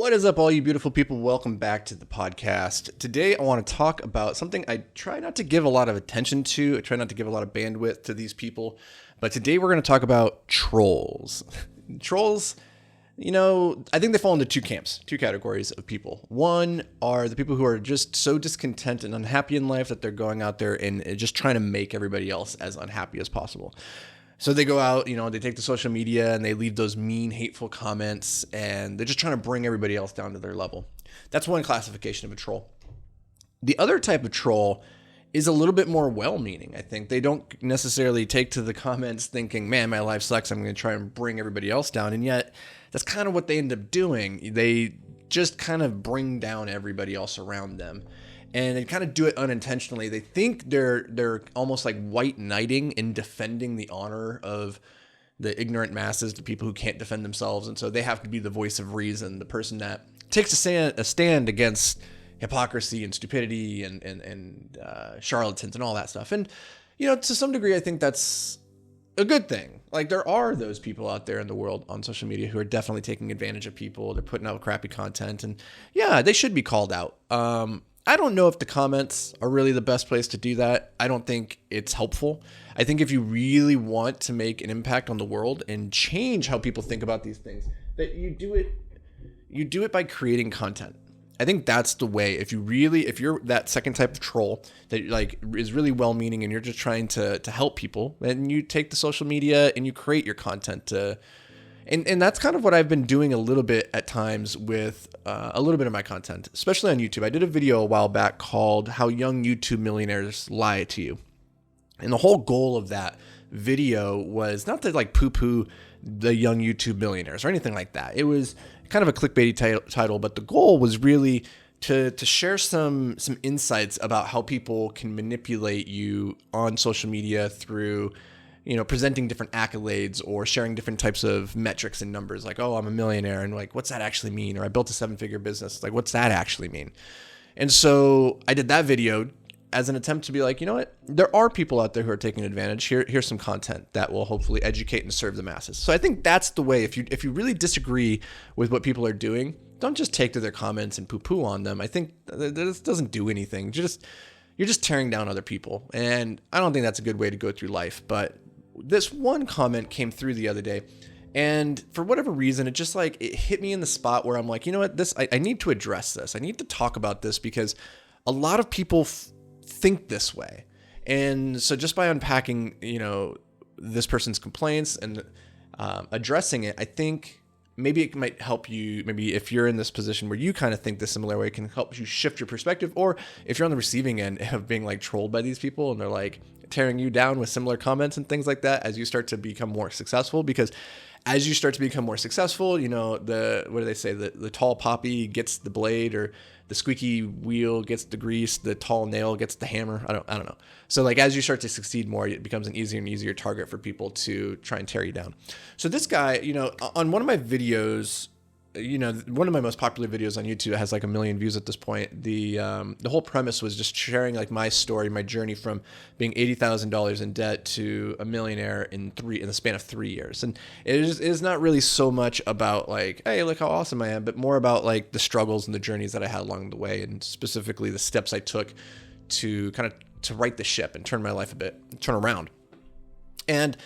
What is up, all you beautiful people? Welcome back to the podcast. Today, I want to talk about something I try not to give a lot of attention to. I try not to give a lot of bandwidth to these people. But today, we're going to talk about trolls. Trolls, I think they fall into two camps, two categories of people. One are the people who are just so discontent and unhappy in life that they're going out there and just trying to make everybody else as unhappy as possible. So they go out, they take to social media and they leave those mean, hateful comments, and they're just trying to bring everybody else down to their level. That's one classification of a troll. The other type of troll is a little bit more well-meaning, I think. They don't necessarily take to the comments thinking, man, my life sucks, I'm going to try and bring everybody else down. And yet, that's kind of what they end up doing. They just kind of bring down everybody else around them. And they kind of do it unintentionally. They think they're almost like white knighting and defending the honor of the ignorant masses, the people who can't defend themselves. And so they have to be the voice of reason, the person that takes a stand against hypocrisy and stupidity and charlatans and all that stuff. And, to some degree, I think that's a good thing. Like, there are those people out there in the world on social media who are definitely taking advantage of people. They're putting out crappy content. And yeah, they should be called out. I don't know if the comments are really the best place to do that. I don't think it's helpful. I think if you really want to make an impact on the world and change how people think about these things, that you do it by creating content. I think that's the way. If you're that second type of troll that is really well-meaning and you're just trying to help people, then you take the social media and you create your content and that's kind of what I've been doing a little bit at times with a little bit of my content, especially on YouTube. I did a video a while back called How Young YouTube Millionaires Lie to You. And the whole goal of that video was not to poo-poo the young YouTube millionaires or anything like that. It was kind of a clickbaity title, but the goal was really to share some insights about how people can manipulate you on social media through presenting different accolades or sharing different types of metrics and numbers, like, oh, I'm a millionaire, and what's that actually mean? Or I built a 7-figure business, what's that actually mean? And so I did that video as an attempt to be like, there are people out there who are taking advantage. Here's some content that will hopefully educate and serve the masses. So I think that's the way. If you really disagree with what people are doing, don't just take to their comments and poo-poo on them. I think this doesn't do anything. You're just tearing down other people. And I don't think that's a good way to go through life. But this one comment came through the other day, and for whatever reason, it just it hit me in the spot where I'm like, I need to address this. I need to talk about this because a lot of people think this way. And so just by unpacking, this person's complaints and addressing it, I think maybe it might help you. Maybe if you're in this position where you kind of think the similar way, it can help you shift your perspective. Or if you're on the receiving end of being trolled by these people and they're tearing you down with similar comments and things like that as you start to become more successful. Because as you start to become more successful, what do they say? The tall poppy gets the blade, or the squeaky wheel gets the grease, the tall nail gets the hammer. I don't know. So as you start to succeed more, it becomes an easier and easier target for people to try and tear you down. So this guy, on one of my videos, one of my most popular videos on YouTube has 1 million views at this point. The whole premise was just sharing my story, my journey from being $80,000 in debt to a millionaire in the span of 3 years. And it is not really so much about hey, look how awesome I am, but more about the struggles and the journeys that I had along the way, and specifically the steps I took to to right the ship and turn my life turn around. And,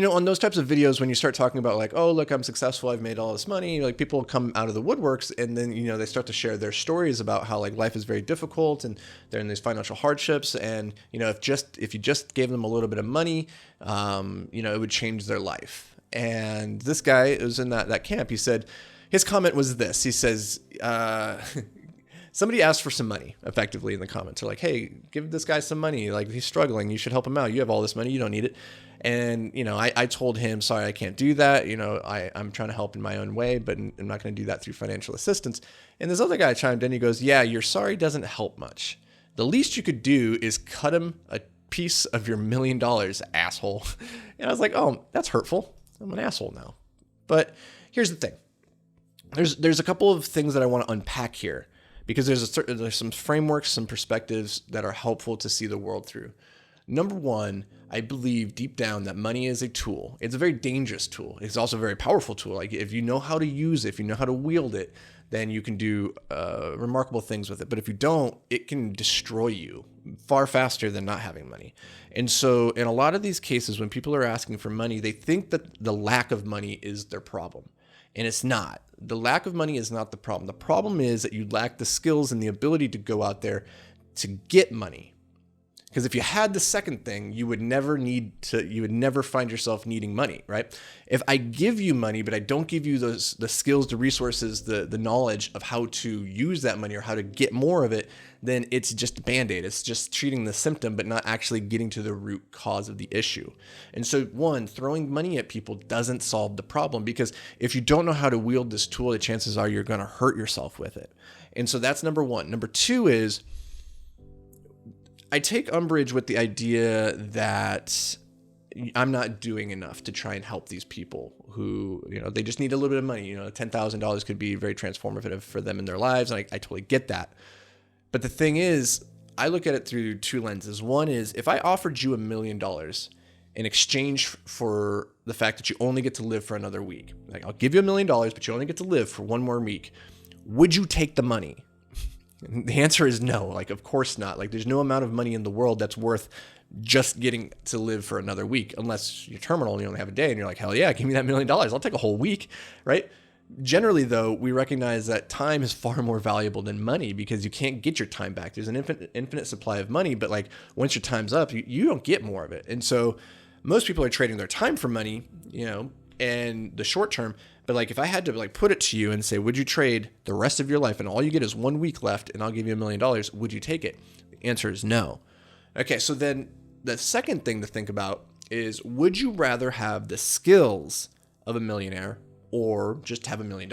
on those types of videos, when you start talking about oh, look, I'm successful, I've made all this money, people come out of the woodworks, and then, they start to share their stories about how life is very difficult and they're in these financial hardships. And, if you just gave them a little bit of money, it would change their life. And this guy was in that camp. He said, his comment was this. He says, somebody asked for some money, effectively, in the comments. They're like, hey, give this guy some money. He's struggling. You should help him out. You have all this money. You don't need it. And, I told him, sorry, I can't do that. I'm trying to help in my own way, but I'm not going to do that through financial assistance. And this other guy chimed in. He goes, yeah, your sorry doesn't help much. The least you could do is cut him a piece of your $1 million, asshole. And I was like, oh, that's hurtful. I'm an asshole now. But here's the thing. There's a couple of things that I want to unpack here, because there's some frameworks, some perspectives that are helpful to see the world through. Number one, I believe deep down that money is a tool. It's a very dangerous tool. It's also a very powerful tool. If you know how to use it, if you know how to wield it, then you can do remarkable things with it. But if you don't, it can destroy you far faster than not having money. And so in a lot of these cases, when people are asking for money, they think that the lack of money is their problem. And it's not. The lack of money is not the problem. The problem is that you lack the skills and the ability to go out there to get money. Because if you had the second thing, you would never find yourself needing money, right? If I give you money, but I don't give you the skills, the resources, the knowledge of how to use that money or how to get more of it, then it's just a Band-Aid. It's just treating the symptom, but not actually getting to the root cause of the issue. And so one, throwing money at people doesn't solve the problem, because if you don't know how to wield this tool, the chances are you're going to hurt yourself with it. And so that's number one. Number two is, I take umbrage with the idea that I'm not doing enough to try and help these people who, they just need a little bit of money. $10,000 could be very transformative for them in their lives. And I totally get that. But the thing is, I look at it through two lenses. One is, if I offered you $1 million in exchange for the fact that you only get to live for another week, like I'll give you $1 million, but you only get to live for one more week, would you take the money? The answer is no. Like, of course not. Like, there's no amount of money in the world that's worth just getting to live for another week, unless you're terminal and you only have a day and you're like, hell yeah, give me that $1 million. I'll take a whole week, right? Generally, though, we recognize that time is far more valuable than money, because you can't get your time back. There's an infinite supply of money, but like once your time's up, you don't get more of it. And so most people are trading their time for money, and the short term. But like, if I had to like put it to you and say, would you trade the rest of your life and all you get is 1 week left and I'll give you $1 million, would you take it? The answer is no. Okay, so then the second thing to think about is, would you rather have the skills of a millionaire or just have $1 million?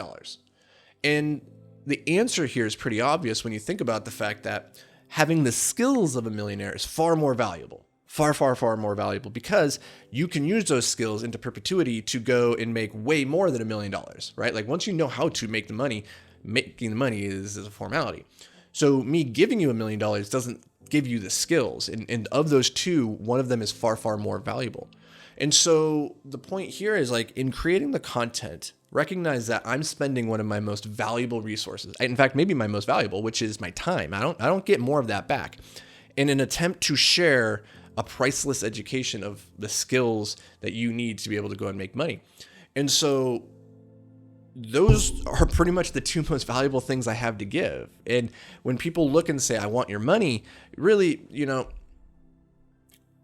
And the answer here is pretty obvious when you think about the fact that having the skills of a millionaire is far more valuable. Far, far, far more valuable, because you can use those skills into perpetuity to go and make way more than $1 million, right? Like, once you know how to make the money, making the money is a formality. So me giving you $1 million doesn't give you the skills. And of those two, one of them is far, far more valuable. And so the point here is, like, in creating the content, recognize that I'm spending one of my most valuable resources. In fact, maybe my most valuable, which is my time. I don't get more of that back. In an attempt to share a priceless education of the skills that you need to be able to go and make money. And so those are pretty much the two most valuable things I have to give. And when people look and say, I want your money, really,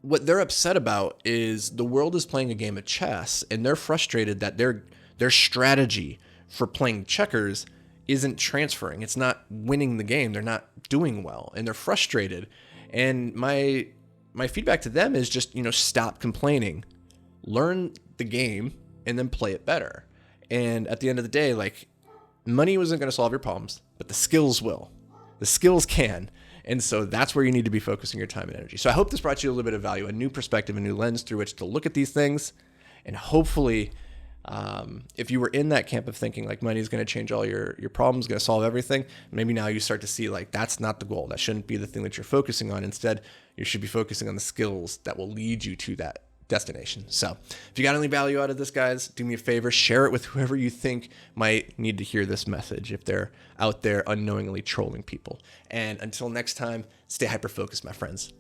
what they're upset about is the world is playing a game of chess, and they're frustrated that their strategy for playing checkers isn't transferring. It's not winning the game. They're not doing well, and they're frustrated. And my feedback to them is just, stop complaining, learn the game, and then play it better. And at the end of the day, like, money wasn't going to solve your problems, but the skills will. The skills can. And so that's where you need to be focusing your time and energy. So I hope this brought you a little bit of value, a new perspective, a new lens through which to look at these things. And hopefully, if you were in that camp of thinking like money is going to change all your problems, going to solve everything, maybe now you start to see like that's not the goal. That shouldn't be the thing that you're focusing on. Instead, you should be focusing on the skills that will lead you to that destination. So if you got any value out of this, guys, do me a favor, share it with whoever you think might need to hear this message if they're out there unknowingly trolling people. And until next time, stay hyper-focused, my friends.